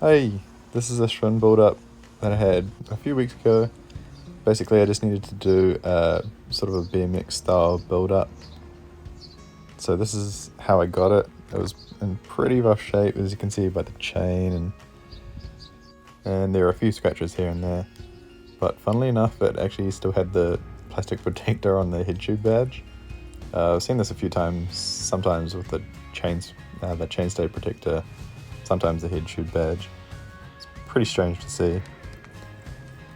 Hey, this is a Schwinn build-up that I had a few weeks ago. Basically, I just needed to do a sort of a BMX style build-up. So this is how I got it. It was in pretty rough shape, as you can see by the chain, and there are a few scratches here and there. But funnily enough, it actually still had the plastic protector on the head tube badge. I've seen this a few times, sometimes with the chainstay protector, sometimes the head tube badge. It's pretty strange to see.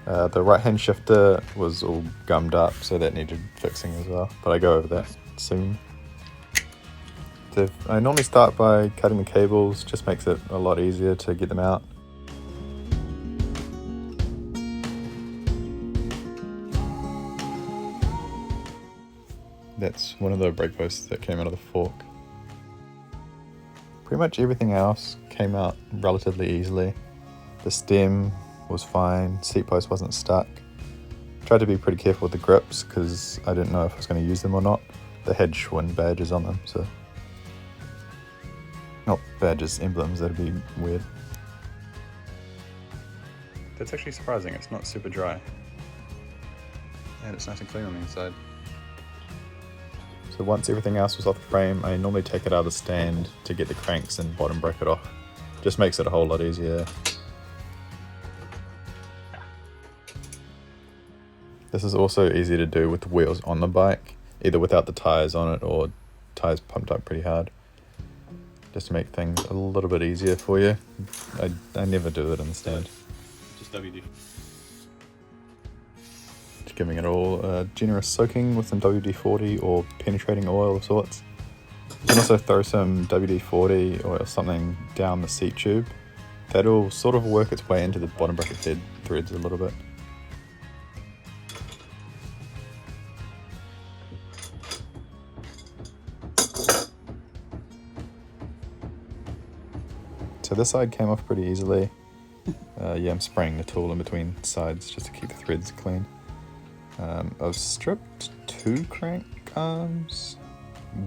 The right hand shifter was all gummed up, so that needed fixing as well, but I go over that soon. I normally start by cutting the cables, just makes it a lot easier to get them out. That's one of the brake posts that came out of the fork. Pretty much everything else came out relatively easily. The stem was fine, seat post wasn't stuck. Tried to be pretty careful with the grips because I didn't know if I was going to use them or not. They had Schwinn badges on them, so... Not badges, emblems, that'd be weird. That's actually surprising, it's not super dry. And it's nice and clean on the inside. So once everything else was off the frame, I normally take it out of the stand to get the cranks and bottom bracket off. Just makes it a whole lot easier. This is also easy to do with the wheels on the bike, either without the tyres on it or tyres pumped up pretty hard. Just to make things a little bit easier for you. I never do it in the stand. Just WD. Just giving it all a generous soaking with some WD-40 or penetrating oil of sorts. You can also throw some WD-40 or something down the seat tube. That'll sort of work its way into the bottom bracket head threads a little bit. So this side came off pretty easily. Yeah, I'm spraying the tool in between sides just to keep the threads clean. I've stripped 2 crank arms.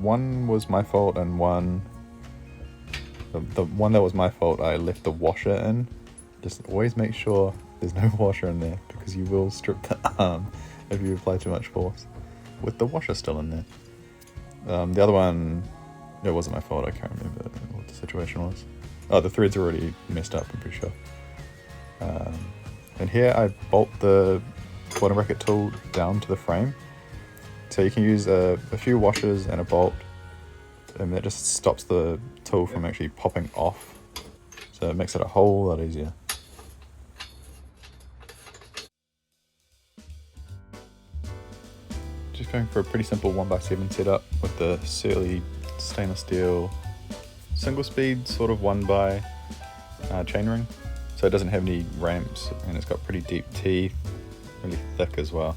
One was my fault and one... The one that was my fault, I left the washer in. Just always make sure there's no washer in there because you will strip the arm if you apply too much force with the washer still in there. The other one, it wasn't my fault, I can't remember what the situation was. Oh, the thread's already messed up, I'm pretty sure. And here I bolt the bottom bracket tool down to the frame. So you can use a few washers and a bolt, and that just stops the tool from actually popping off. So it makes it a whole lot easier. Just going for a pretty simple 1x7 setup with the Surly stainless steel single speed sort of 1x chainring, so it doesn't have any ramps and it's got pretty deep teeth, really thick as well.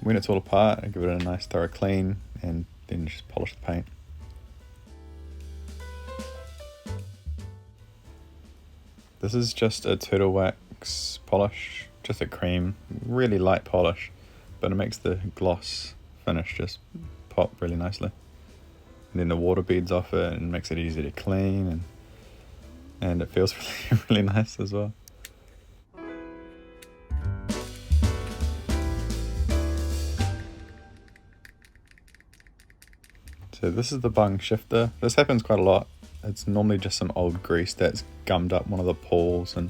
When it's all apart, I give it a nice thorough clean and then just polish the paint. This is just a turtle wax polish, just a cream, really light polish. But it makes the gloss finish just pop really nicely. And then the water beads off it and makes it easy to clean, and it feels really, really nice as well. So this is the bung shifter. This happens quite a lot. It's normally just some old grease that's gummed up one of the pawls and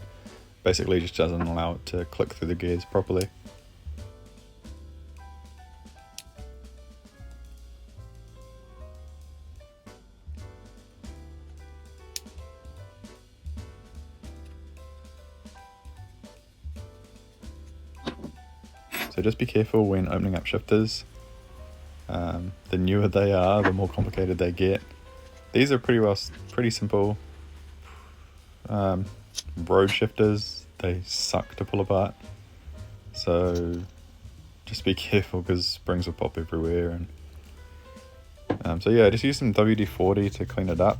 basically just doesn't allow it to click through the gears properly. So just be careful when opening up shifters. The newer they are, the more complicated they get. These are pretty simple road shifters. They suck to pull apart. So just be careful because springs will pop everywhere. And so yeah, just use some WD-40 to clean it up.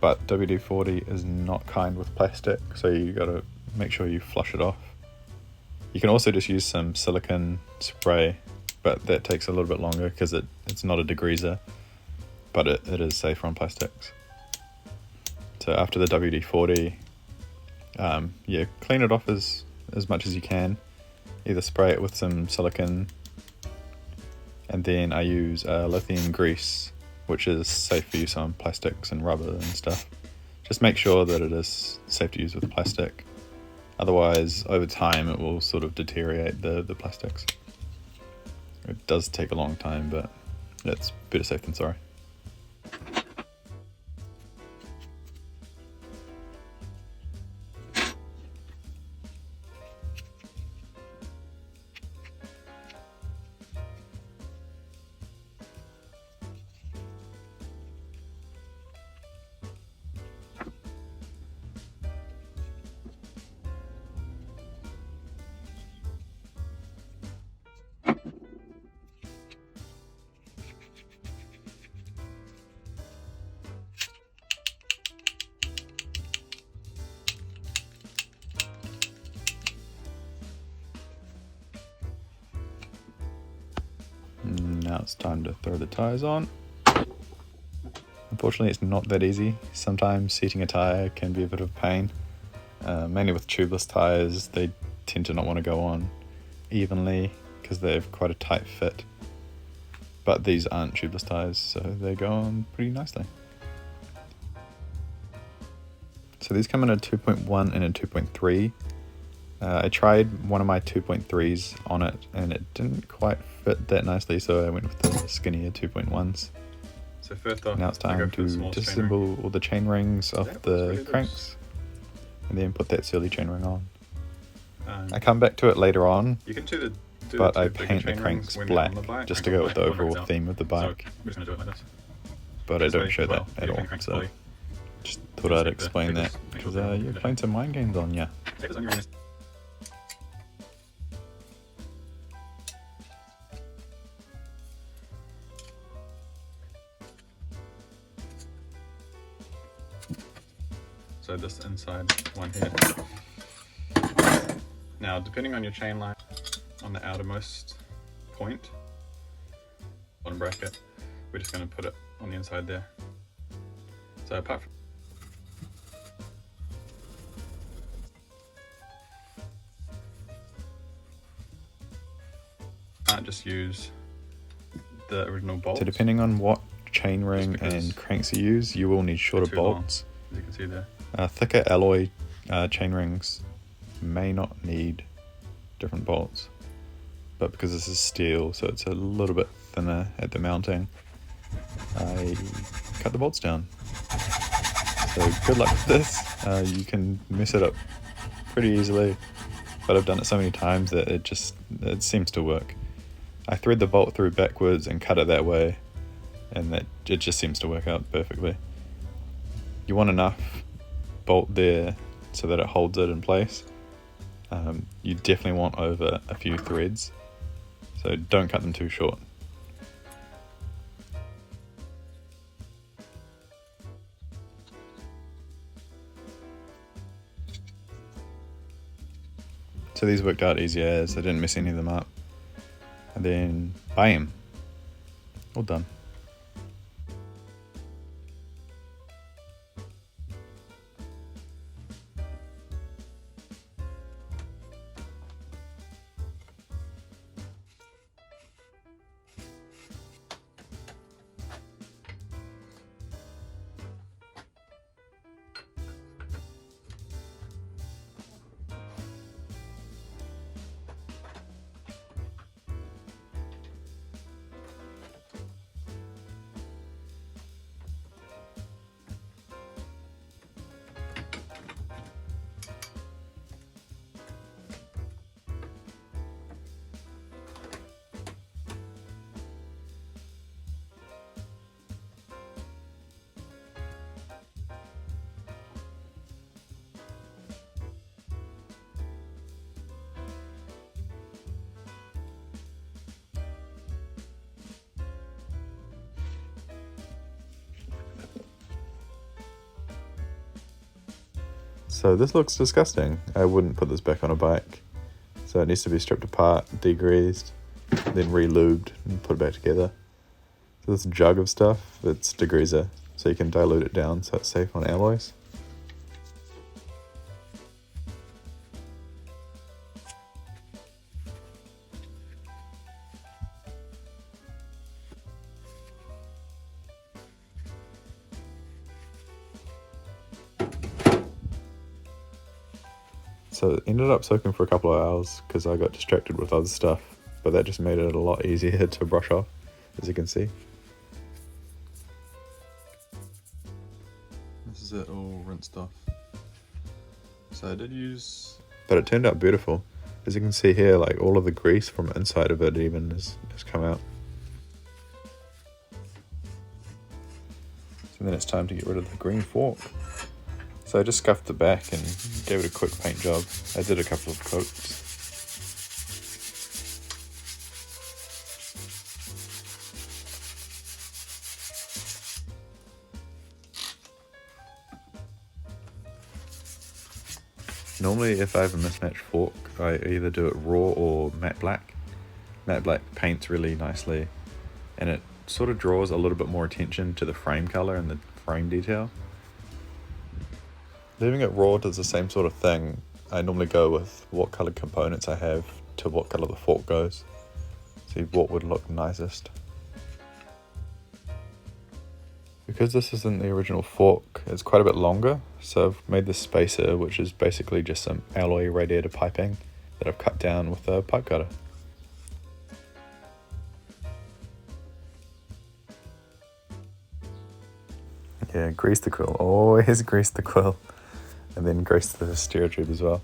But WD-40 is not kind with plastic, so you gotta make sure you flush it off. You can also just use some silicone spray but that takes a little bit longer because it's not a degreaser, but it is safer on plastics. So after the WD-40, yeah, clean it off as much as you can. Either spray it with some silicone, and then I use lithium grease, which is safe for use on plastics and rubber and stuff. Just make sure that it is safe to use with plastic. Otherwise, over time, it will sort of deteriorate the plastics. It does take a long time, but it's better safe than sorry. Now it's time to throw the tyres on. Unfortunately, it's not that easy. Sometimes seating a tyre can be a bit of a pain. Mainly with tubeless tyres, they tend to not want to go on evenly because they have quite a tight fit. But these aren't tubeless tyres, so they go on pretty nicely. So these come in a 2.1 and a 2.3. I tried one of my 2.3s on it and it didn't quite fit that nicely, so I went with the skinnier 2.1s. So first off, now it's time to disassemble all the chain rings off the cranks and then put that silly chain ring on. I come back to it later on, you can do but I paint the cranks black just to go with the overall theme of the bike. So I'm just going to do it like this. But I don't show that at all, so just thought I'd explain that because you're playing some mind games on ya. So this inside one here. Now, depending on your chain line, on the outermost point, bottom bracket, we're just going to put it on the inside there. So apart from can't just use the original bolts. So depending on what chain ring and cranks you use, you will need shorter bolts. As you can see there. Thicker alloy chain rings may not need different bolts, but because this is steel, so it's a little bit thinner at the mounting, I cut the bolts down. So good luck with this. You can mess it up pretty easily, but I've done it so many times that it seems to work. I thread the bolt through backwards and cut it that way, and it just seems to work out perfectly. You want enough bolt there so that it holds it in place. You definitely want over a few threads, so don't cut them too short. So these worked out easy as, I didn't mess any of them up. And then bam, all done. So this looks disgusting. I wouldn't put this back on a bike. So it needs to be stripped apart, degreased, then re-lubed and put it back together. So this jug of stuff, it's degreaser, so you can dilute it down so it's safe on alloys. So it ended up soaking for a couple of hours because I got distracted with other stuff, but that just made it a lot easier to brush off, as you can see. This is it all rinsed off. So I did use... But it turned out beautiful. As you can see here, like all of the grease from inside of it even has come out. So then it's time to get rid of the green fork. So I just scuffed the back and gave it a quick paint job. I did a couple of coats. Normally if I have a mismatched fork, I either do it raw or matte black. Matte black paints really nicely and it sort of draws a little bit more attention to the frame color and the frame detail. Leaving it raw does the same sort of thing. I normally go with what colored components I have to what color the fork goes. See what would look nicest. Because this isn't the original fork, it's quite a bit longer, so I've made this spacer, which is basically just some alloy radiator piping that I've cut down with a pipe cutter. Yeah, grease the quill, always grease the quill. And then grease the stereo tube as well.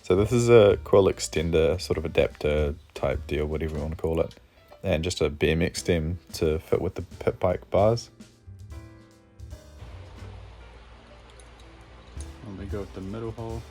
So this is a quill extender, sort of adapter type deal, whatever you want to call it. And just a BMX stem to fit with the pit bike bars. Let me go with the middle hole.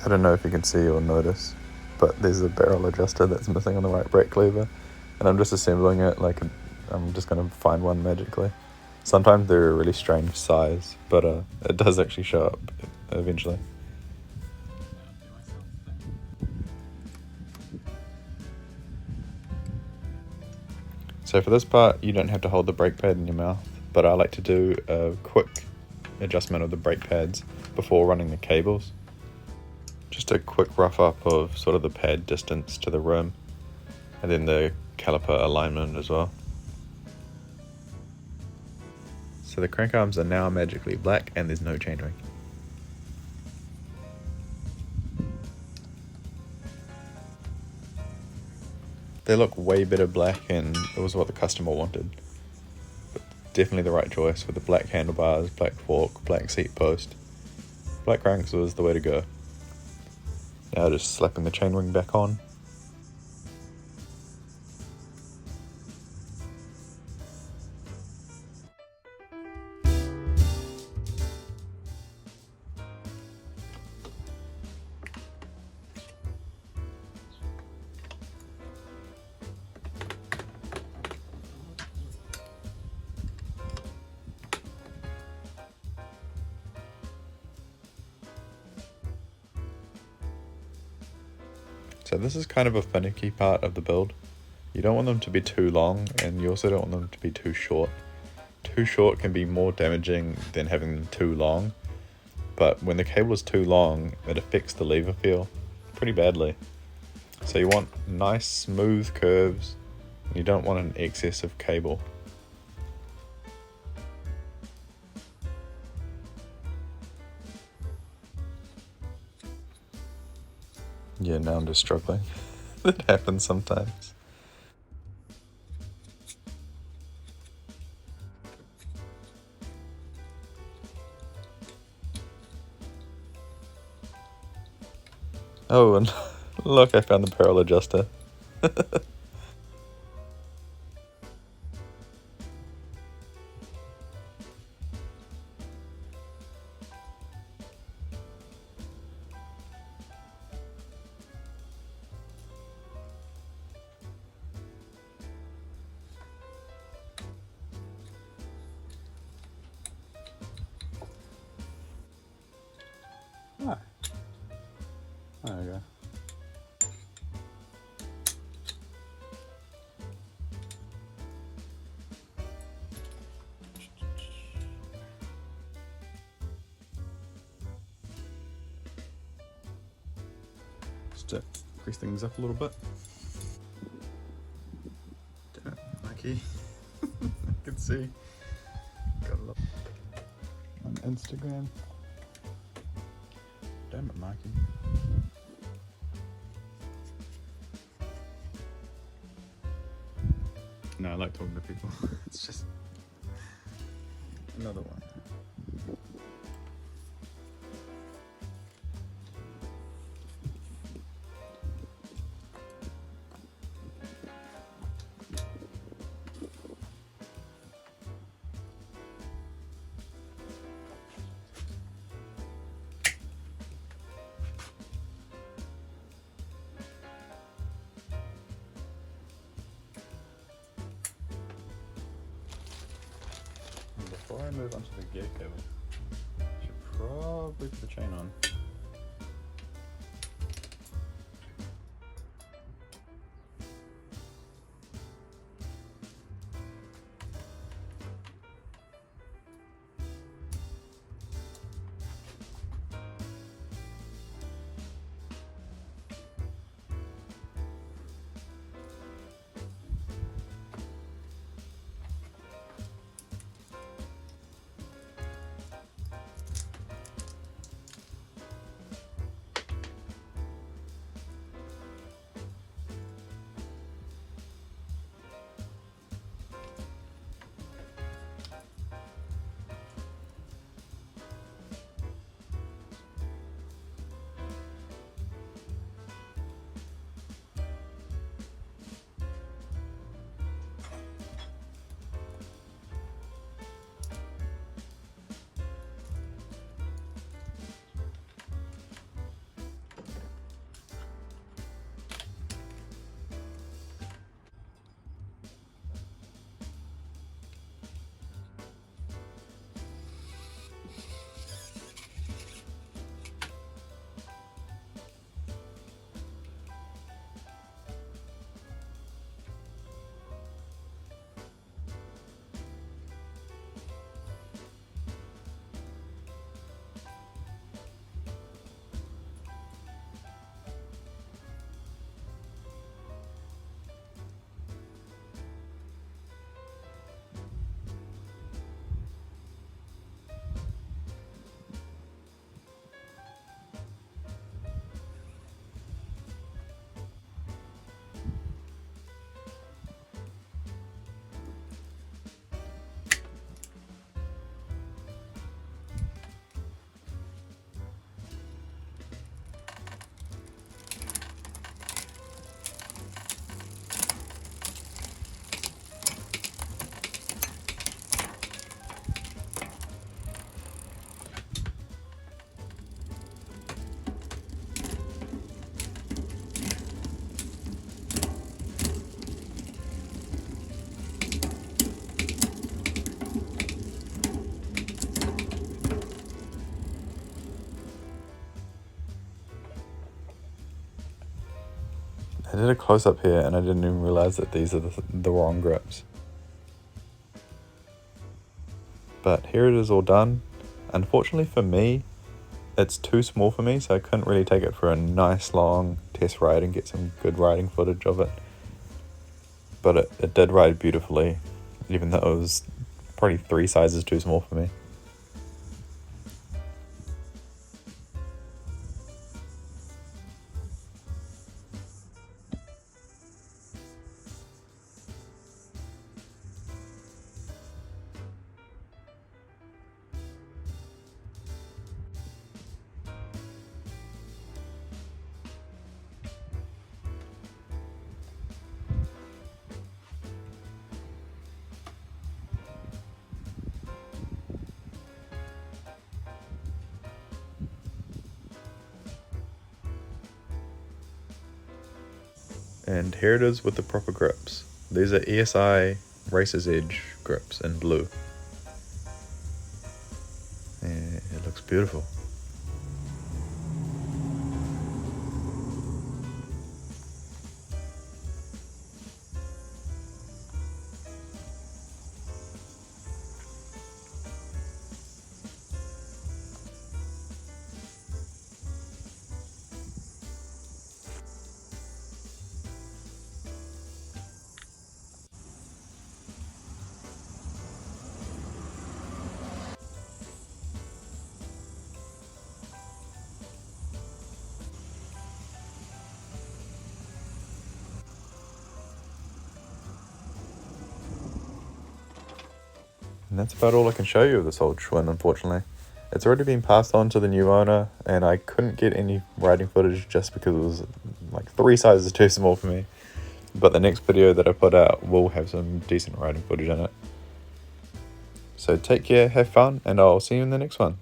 I don't know if you can see or notice, but there's a barrel adjuster that's missing on the right brake lever, and I'm just assembling it like I'm just going to find one magically. Sometimes they're a really strange size, but it does actually show up eventually. So for this part, you don't have to hold the brake pad in your mouth, but I like to do a quick adjustment of the brake pads before running the cables. Just a quick rough up of sort of the pad distance to the rim, and then the caliper alignment as well. So the crank arms are now magically black and there's no chainring. They look way better black and it was what the customer wanted. But definitely the right choice with the black handlebars, black fork, black seat post. Black cranks was the way to go. Now just slapping the chainring back on. So this is kind of a finicky part of the build. You don't want them to be too long, and you also don't want them to be too short. Too short can be more damaging than having them too long, but when the cable is too long, it affects the lever feel pretty badly. So you want nice smooth curves, and you don't want an excess of cable. Yeah, now I'm just struggling. That happens sometimes. Oh, and look, I found the barrel adjuster. Ah, there we go. Just to grease things up a little bit. Damn it, Mikey. I can see. Got a lot on Instagram. Damn it, Mikey. No, I like talking to people. It's just another one. Before I move onto the gear cable, I should probably put the chain on. I did a close-up here and I didn't even realize that these are the wrong grips. But here it is all done. Unfortunately for me, it's too small for me, so I couldn't really take it for a nice long test ride and get some good riding footage of it. But it did ride beautifully, even though it was probably 3 sizes too small for me. And here it is with the proper grips. These are ESI Racer's Edge grips in blue. And it looks beautiful. And that's about all I can show you of this old Schwinn, unfortunately. It's already been passed on to the new owner, and I couldn't get any riding footage just because it was like 3 sizes too small for me. But the next video that I put out will have some decent riding footage in it. So take care, have fun, and I'll see you in the next one.